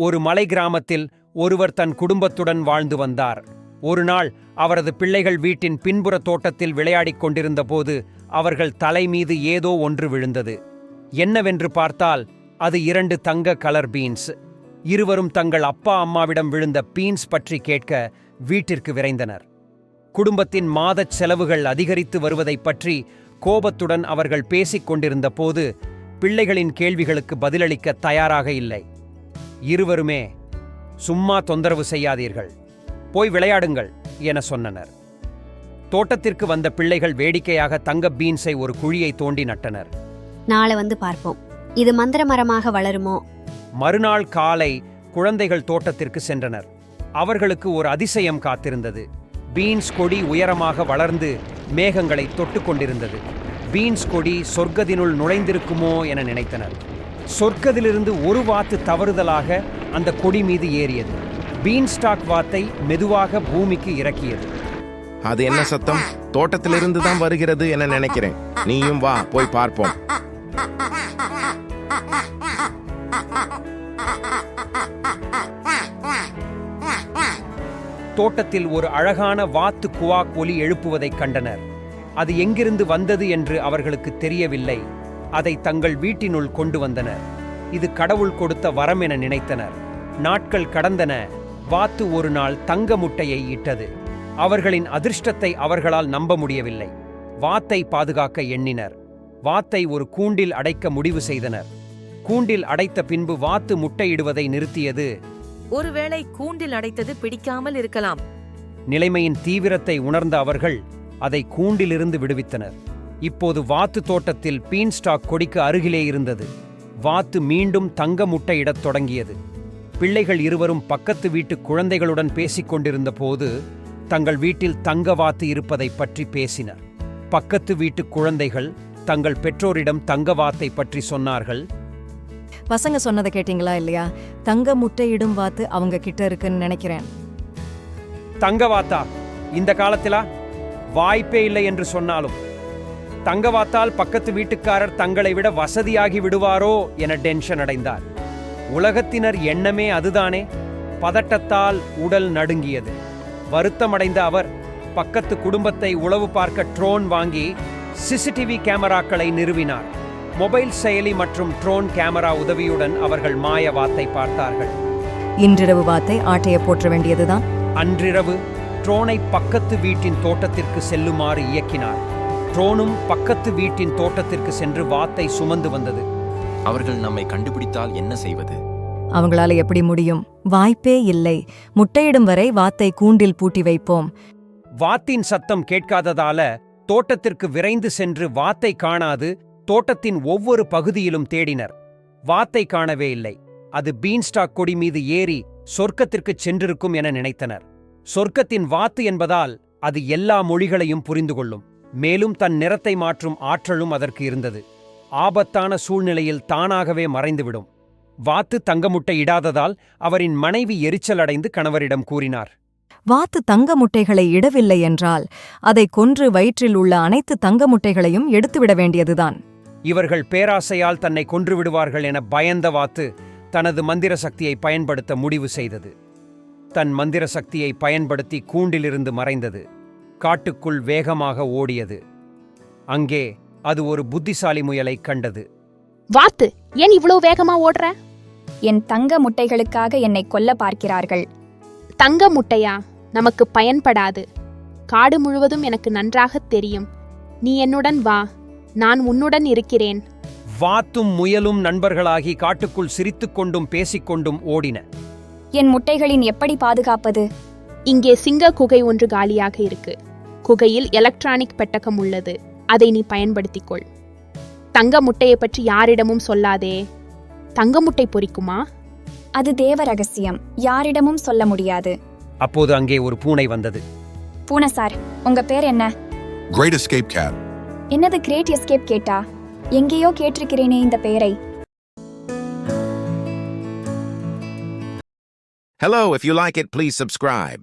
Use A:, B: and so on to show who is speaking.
A: ஒரு மலை கிராமத்தில் ஒருவர் தன் குடும்பத்துடன் வாழ்ந்து வந்தார். ஒரு நாள் அவரது பிள்ளைகள் வீட்டின் பின்புற தோட்டத்தில் விளையாடிக் கொண்டிருந்த போது அவர்கள் தலை மீது ஏதோ ஒன்று விழுந்தது. என்னவென்று பார்த்தால் அது 2 தங்க கலர் பீன்ஸ். இருவரும் தங்கள் அப்பா அம்மாவிடம் விழுந்த பீன்ஸ் பற்றி கேட்க வீட்டிற்கு விரைந்தனர். குடும்பத்தின் மாதச் செலவுகள் அதிகரித்து வருவதைப் பற்றி கோபத்துடன் அவர்கள் பேசிக் கொண்டிருந்த போது பிள்ளைகளின் கேள்விகளுக்கு பதிலளிக்க தயாராக இல்லை. இருவருமே, சும்மா தொந்தரவு செய்யாதீர்கள், போய் விளையாடுங்கள் என சொன்னனர். தோட்டத்திற்கு வந்த பிள்ளைகள் வேடிக்கையாக தங்க பீன்ஸை ஒரு குழியை தோண்டி நட்டனர்.
B: நாளை வந்து பார்ப்போம், இது மந்திர மரமாக வளருமோ?
A: மறுநாள் காலை குழந்தைகள் தோட்டத்திற்கு சென்றனர். அவர்களுக்கு ஒரு அதிசயம் காத்திருந்தது. பீன்ஸ் கொடி உயரமாக வளர்ந்து மேகங்களை தொட்டு கொண்டிருந்தது. பீன்ஸ் கொடி சொர்க்கத்தினுள் நுழைந்திருக்குமோ என நினைத்தனர். சொர்க்கத்திலிருந்து ஒரு வாத்து தவறுதலாக அந்த கொடி மீது ஏறியது. பீன்ஸ்டாக் வாத்தை மெதுவாக பூமிக்கு இறக்கியது.
C: அது என்ன சத்தம்? தோட்டத்திலிருந்து தான் வருகிறது என நினைக்கிறேன். நீயும் வா, போய் பார்ப்போம்.
A: தோட்டத்தில் ஒரு அழகான வாத்து குவாக் ஒலி எழுப்புவதைக் கண்டனர். அது எங்கிருந்து வந்தது என்று அவர்களுக்கு தெரியவில்லை. அதை தங்கள் வீட்டினுள் கொண்டு வந்தனர். இது கடவுள் கொடுத்த வரம் என நினைத்தனர். நாட்கள் கடந்தன. வாத்து ஒரு நாள் தங்க முட்டையை இட்டது. அவர்களின் அதிர்ஷ்டத்தை அவர்களால் நம்ப முடியவில்லை. வாத்தை பாதுகாக்க எண்ணினர். வாத்தை ஒரு கூண்டில் அடைக்க முடிவு செய்தனர். கூண்டில் அடைத்த பின்பு வாத்து முட்டையிடுவதை நிறுத்தியது.
D: ஒருவேளை கூண்டில் அடைத்தது பிடிக்காமல் இருக்கலாம்.
A: நிலைமையின் தீவிரத்தை உணர்ந்த அவர்கள் அதை கூண்டிலிருந்து விடுவித்தனர். இப்போது வாத்து தோட்டத்தில் பீன்ஸ்டாக் கொடிக்கு அருகிலே இருந்தது. வாத்து மீண்டும் தங்க முட்டையிடத் தொடங்கியது. பிள்ளைகள் இருவரும் பக்கத்து வீட்டு குழந்தைகளுடன் பேசிக் கொண்டிருந்த போது தங்கள் வீட்டில் தங்க வாத்து இருப்பதை பற்றி பேசினர். பக்கத்து வீட்டு குழந்தைகள் தங்கள் பெற்றோரிடம் தங்க வாத்தை பற்றி சொன்னார்கள்.
E: பசங்க சொன்னதை கேட்டீங்களா இல்லையா? தங்க முட்டையிடும் வாத்து அவங்க கிட்ட இருக்குன்னு நினைக்கிறேன்.
A: தங்க வாத்தா? இந்த காலத்திலா? வாய்ப்பே இல்லை என்று சொன்னாலும் தங்க வாத்தால் பக்கத்து வீட்டுக்காரர் தங்களை விட வசதியாகி விடுவாரோ என டென்ஷன் அடைந்தார். உலகத்தினர் எண்ணமே அதுதானே? பதட்டத்தால் உடல் நடுங்கியது. வருத்தமடைந்த அவர் பக்கத்து குடும்பத்தை உளவு பார்க்க ட்ரோன் வாங்கி சிசிடிவி கேமராக்களை நிறுவினார். மொபைல் செயலி மற்றும் ட்ரோன் கேமரா உதவியுடன் அவர்கள் மாய வாத்தை பார்த்தார்கள்.
E: இன்றிரவு வாத்தை ஆட்டைய போற்ற வேண்டியதுதான்.
A: அன்றிரவு ட்ரோனை பக்கத்து வீட்டின் தோட்டத்திற்கு செல்லுமாறு இயக்கினார். ட்ரோனும் பக்கத்து வீட்டின் தோட்டத்திற்கு சென்று வாத்தை சுமந்து வந்தது.
F: அவர்கள் நம்மை கண்டுபிடித்தால் என்ன செய்வது?
E: அவங்களால எப்படி முடியும்? வாய்ப்பே இல்லை. முட்டையிடும் வரை வாத்தை கூண்டில் பூட்டி வைப்போம்.
A: வாத்தின் சத்தம் கேட்காததால தோட்டத்திற்கு விரைந்து சென்று வாத்தை காணாது தோட்டத்தின் ஒவ்வொரு பகுதியிலும் தேடினர். வாத்தை காணவே இல்லை. அது பீன்ஸ்டாக் கொடி மீது ஏறி சொர்க்கத்திற்கு சென்றிருக்கும் என நினைத்தனர். சொர்க்கத்தின் வாத்து என்பதால் அது எல்லா மொழிகளையும் புரிந்து கொள்ளும். மேலும் தன் நிறத்தை மாற்றும் ஆற்றலும் அதற்கு இருந்தது. ஆபத்தான சூழ்நிலையில் தானாகவே மறைந்துவிடும். வாத்து தங்க முட்டை இடாததால் அவரின் மனைவி எரிச்சல் அடைந்து கணவரிடம் கூறினார்.
E: வாத்து தங்க முட்டைகளை இடவில்லை என்றால் அதை கொன்று வயிற்றில் உள்ள அனைத்து தங்க முட்டைகளையும் எடுத்துவிட வேண்டியதுதான்.
A: இவர்கள் பேராசையால் தன்னை கொன்று விடுவார்கள் என பயந்த வாத்து தனது மந்திர சக்தியை பயன்படுத்த முடிவு செய்தது. தன் மந்திர சக்தியை பயன்படுத்தி கூண்டிலிருந்து மறைந்தது. காட்டுக்குள் வேகமாக ஓடியது. அங்கே அது ஒரு புத்திசாலி முயலை கண்டது.
G: வாத்து, ஏன் இவ்வளவு வேகமா ஓடுற?
H: என் தங்க முட்டைகளுக்காக என்னை கொல்ல பார்க்கிறார்கள்.
G: தங்க முட்டையா? நமக்கு பயன்படாது. காடு முழுவதும் எனக்கு நன்றாக தெரியும். நீ என்னுடன் வா, நான் உன்னுடன் இருக்கிறேன்.
A: வாத்தும் முயலும் நண்பர்களாகி காட்டுக்குள் சிரித்துக்கொண்டும் பேசிக்கொண்டும் ஓடின.
H: என் முட்டைகளின் எப்படி பாதுகாப்பது?
G: இங்கே சிங்க குகை ஒன்று காலியாக இருக்கு. குகையில் எலக்ட்ரானிக் பெட்டகம் உள்ளது. அதை நீ பயன்படுத்திக்கொள். தங்க முட்டையை பற்றி யாரிடமும் சொல்லாதே. தங்க முட்டை பொரிக்குமா?
H: அது தேவ ரகசியம், யாரிடமும் சொல்ல முடியாது.
A: அப்போது அங்கே ஒரு பூனை வந்தது.
H: பூனை சார், உங்க பேர் என்ன?
I: Great Escape Cat.
H: என்னது கிரேட் எஸ்கேப் கேட்டா? எங்கேயோ கேட்டிருக்கிறேனே இந்த பெயரை.
C: Hello, if you like it, please subscribe.